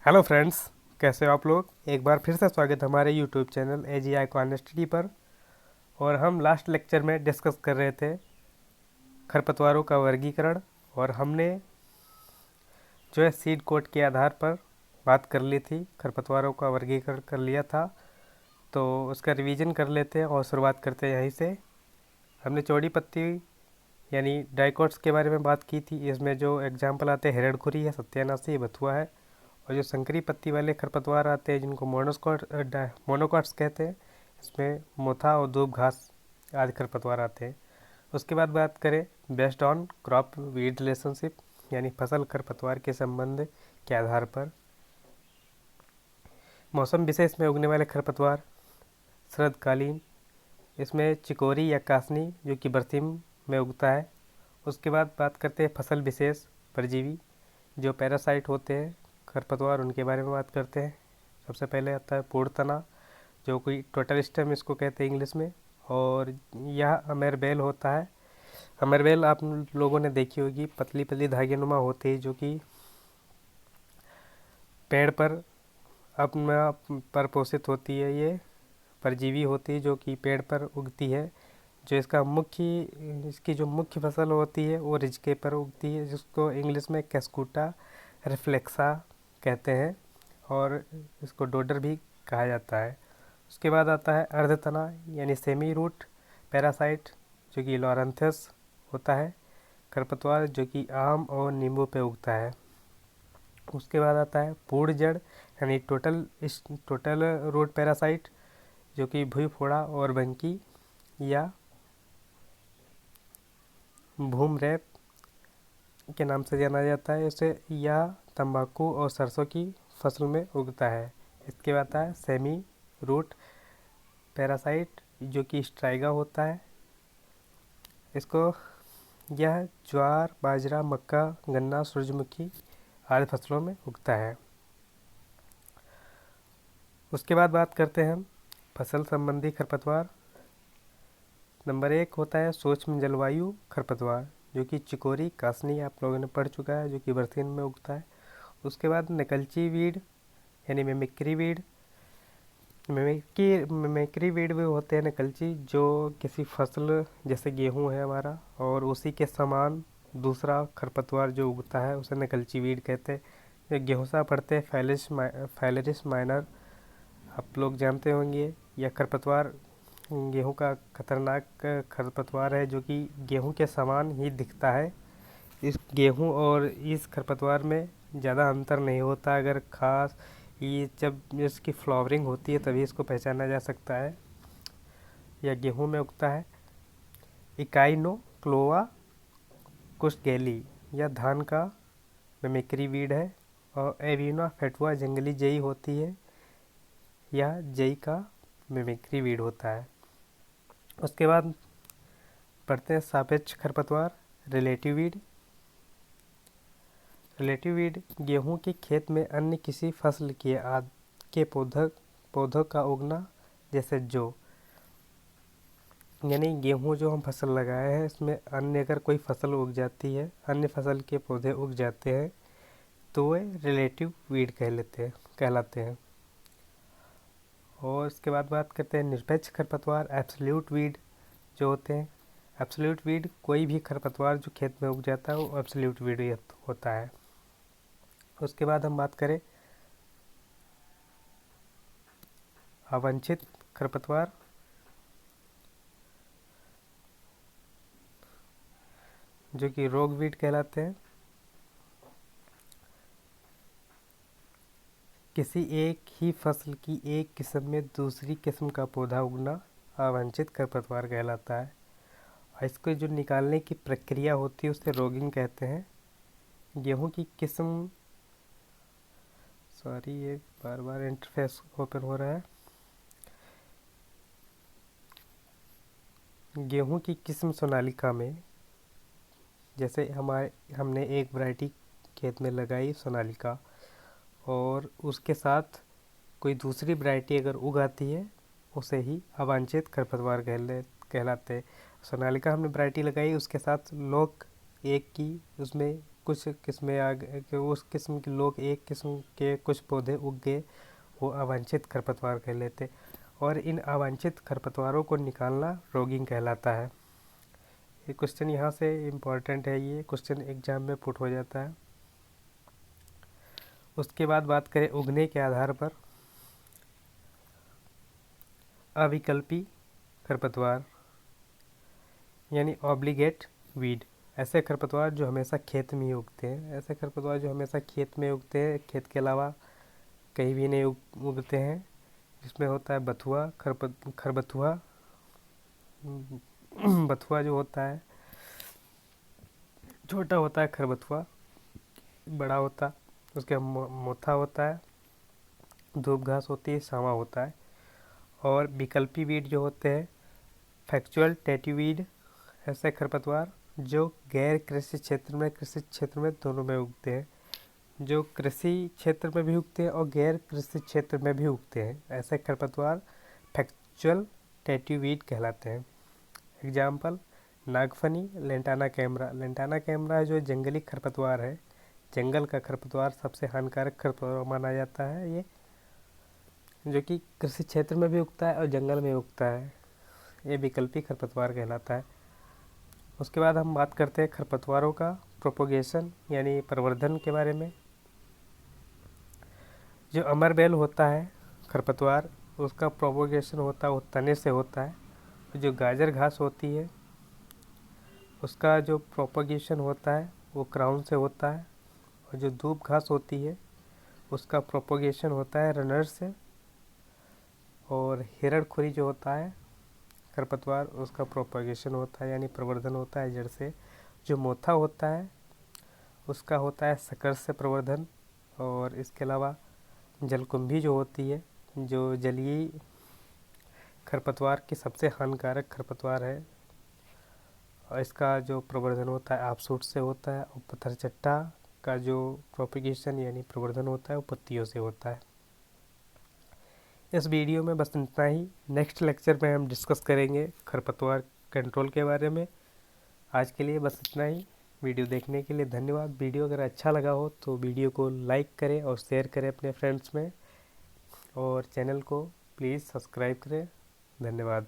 Hello friends, कैसे हो आप लोग। एक बार फिर से स्वागत है हमारे यूट्यूब चैनल AGI क्वान्टिटी पर। और हम लास्ट लेक्चर में डिस्कस कर रहे थे खरपतवारों का वर्गीकरण। और हमने जो है सीड कोड के आधार पर बात कर ली थी, खरपतवारों का वर्गीकरण कर लिया था। तो उसका रिवीजन कर लेते हैं और शुरुआत करते हैं यहीं से। हमने चौड़ी पत्ती यानी डाइकोट्स के बारे में बात की थी। इसमें जो एग्जाम्पल आते हैं हिरणखुरी है, सत्यानाशी, बथुआ है। और जो संकरी पत्ती वाले खरपतवार आते हैं जिनको मोनोकॉट्स कहते हैं, इसमें मोथा और दूब घास आदि खरपतवार आते हैं। उसके बाद बात करें based on crop weed relationship, यानी फसल खरपतवार के संबंध के आधार पर मौसम विशेष में उगने वाले खरपतवार। शरदकालीन, इसमें चिकोरी या कासनी जो कि बरसीम में उगता है। उसके बाद बात करते हैं फसल विशेष परजीवी जो पैरासाइट होते हैं खरपतवार, उनके बारे में बात करते हैं। सबसे पहले आता है पूर्णतना, जो कोई टोटल स्टेम इसको कहते हैं इंग्लिश में। और यह अमेरबेल होता है। अमेरबेल आप लोगों ने देखी होगी, पतली पतली धागेनुमा होती है जो कि पेड़ पर अपना परपोषित होती है। ये परजीवी होती है जो कि पेड़ पर उगती है। जो इसकी जो मुख्य फसल होती है वो रिजके पर उगती है, जिसको इंग्लिश में कैस्कूटा रिफ्लेक्सा कहते हैं। और इसको डोडर भी कहा जाता है। उसके बाद आता है अर्धतना यानी सेमी रूट पैरासाइट जो कि लॉरेंथस होता है खरपतवार, जो कि आम और नींबू पे उगता है। उसके बाद आता है पूर्ण जड़ यानी टोटल रूट पैरासाइट जो कि भुई फोड़ा और बंकी या भूम रैप के नाम से जाना जाता है इसे। यह तंबाकू और सरसों की फसल में उगता है। इसके बाद आता है सेमी रूट पैरासाइट जो कि स्ट्राइगा होता है। इसको यह ज्वार, बाजरा, मक्का, गन्ना, सूरजमुखी आदि फसलों में उगता है। उसके बाद बात करते हैं हम फसल संबंधी खरपतवार। नंबर 1 होता है सूक्ष्म जलवायु खरपतवार जो कि चिकोरी, कासनी आप लोगों ने पढ़ चुका है, जो कि बरसीन में उगता है। उसके बाद निकलची वीड यानी मिमिक्री वीड। मिमिक्री वीड भी होते हैं निकलची, जो किसी फसल जैसे गेहूं है हमारा और उसी के समान दूसरा खरपतवार जो उगता है उसे निकलची वीड कहते हैं। ये गेहूं सा पढ़ते हैं फाइलेरिस माइनर, आप लोग जानते होंगे। यह खरपतवार गेहूं का खतरनाक खरपतवार है जो कि गेहूं के समान ही दिखता है। इस गेहूं और इस खरपतवार में ज़्यादा अंतर नहीं होता। अगर खास ये जब इसकी फ्लावरिंग होती है तभी इसको पहचाना जा सकता है। यह गेहूं में उगता है। इकाइनो क्लोआ कुशगेली, यह धान का मिमिक्री वीड है। और एविना फेटुआ जंगली जई होती है, यह जई का मिमिक्री वीड होता है। उसके बाद पढ़ते हैं सापेक्ष खरपतवार रिलेटिव वीड। रिलेटिव वीड गेहूं के खेत में अन्य किसी फसल के पौधों का उगना, जैसे जौ। यानी गेहूं जो हम फसल लगाए हैं इसमें अन्य अगर कोई फसल उग जाती है, अन्य फसल के पौधे उग जाते हैं तो वे रिलेटिव वीड कहलाते हैं। और इसके बाद बात करते हैं निरपेक्ष खरपतवार एब्सोल्यूट वीड जो होते हैं। एब्सोल्यूट वीड कोई भी खरपतवार जो खेत में उग जाता है वो एब्सोल्यूट वीड होता है। उसके बाद हम बात करें अवांछित खरपतवार जो कि रोग वीड कहलाते हैं। किसी एक ही फसल की एक किस्म में दूसरी किस्म का पौधा उगना अवांछित खरपतवार कहलाता है। और इसको जो निकालने की प्रक्रिया होती है उसे रोगिंग कहते हैं। गेहूं की किस्म, सॉरी ये बार बार इंटरफेस ओपन हो रहा है। गेहूं की किस्म सोनालिका में, जैसे हमने एक वैरायटी खेत में लगाई सोनालिका और उसके साथ कोई दूसरी वैरायटी अगर उगाती है उसे ही अवांछित खरपतवार कहलाते हैं। सोनालिका हमने वैरायटी लगाई, उसके साथ लोग एक की उसमें कुछ किस्में आ गए कि उस किस्म के लोग एक किस्म के कुछ पौधे उग गए, वो अवांछित खरपतवार कहलाते, और इन अवांछित खरपतवारों को निकालना रॉगिंग कहलाता है। ये क्वेश्चन यहाँ से इम्पोर्टेंट है, ये क्वेश्चन एग्जाम में पुट हो जाता है। उसके बाद बात करें उगने के आधार पर, अविकल्पी खरपतवार यानी ऑब्लिगेट वीड, ऐसे खरपतवार जो हमेशा खेत में ही उगते हैं। ऐसे खरपतवार जो हमेशा खेत में उगते हैं, खेत के अलावा कहीं भी नहीं उगते हैं, जिसमें होता है बथुआ, खरबथुआ। बथुआ जो होता है छोटा होता है, खरबथुआ बड़ा होता है, उसके मोथा होता है, धूप घास होती है, सावा होता है। और विकल्पी वीड जो होते हैं, फैक्चुअल टेटिवीड, ऐसे खरपतवार जो गैर कृषि क्षेत्र में, कृषि क्षेत्र में दोनों में उगते हैं, जो कृषि क्षेत्र में भी उगते हैं और गैर कृषि क्षेत्र में भी उगते हैं, ऐसे खरपतवार फैक्चुअल टेटिवीड कहलाते हैं। एग्जाम्पल नागफनी, लेंटाना कैमरा। लेंटाना कैमरा जो जंगली खरपतवार है, जंगल का खरपतवार सबसे हानिकारक खरपतवार माना जाता है, ये जो कि कृषि क्षेत्र में भी उगता है और जंगल में उगता है, ये विकल्पी खरपतवार कहलाता है। उसके बाद हम बात करते हैं खरपतवारों का प्रोपोगेशन यानी प्रवर्धन के बारे में। जो अमरबेल होता है खरपतवार, उसका प्रोपोगेशन होता है वो तने से होता है। जो गाजर घास होती है, उसका जो प्रोपोगेशन होता है वो क्राउन से होता है। और जो धूप घास होती है, उसका प्रोपोगेशन होता है रनर से। और हिरणखुरी जो होता है खरपतवार, उसका प्रोपोगेशन होता है यानी प्रवर्धन होता है जड़ से। जो मोथा होता है, उसका होता है शकर से प्रवर्धन। और इसके अलावा जलकुंभी जो होती है, जो जलीय खरपतवार की सबसे हानिकारक खरपतवार है, और इसका जो प्रवर्धन होता है आपसूट से होता है। और पत्थरचट्टा का जो प्रोपिगेशन यानी प्रवर्धन होता है वो पत्तियों से होता है। इस वीडियो में बस इतना ही। नेक्स्ट लेक्चर में हम डिस्कस करेंगे खरपतवार कंट्रोल के बारे में। आज के लिए बस इतना ही। वीडियो देखने के लिए धन्यवाद। वीडियो अगर अच्छा लगा हो तो वीडियो को लाइक करें और शेयर करें अपने फ्रेंड्स में, और चैनल को प्लीज़ सब्सक्राइब करें। धन्यवाद।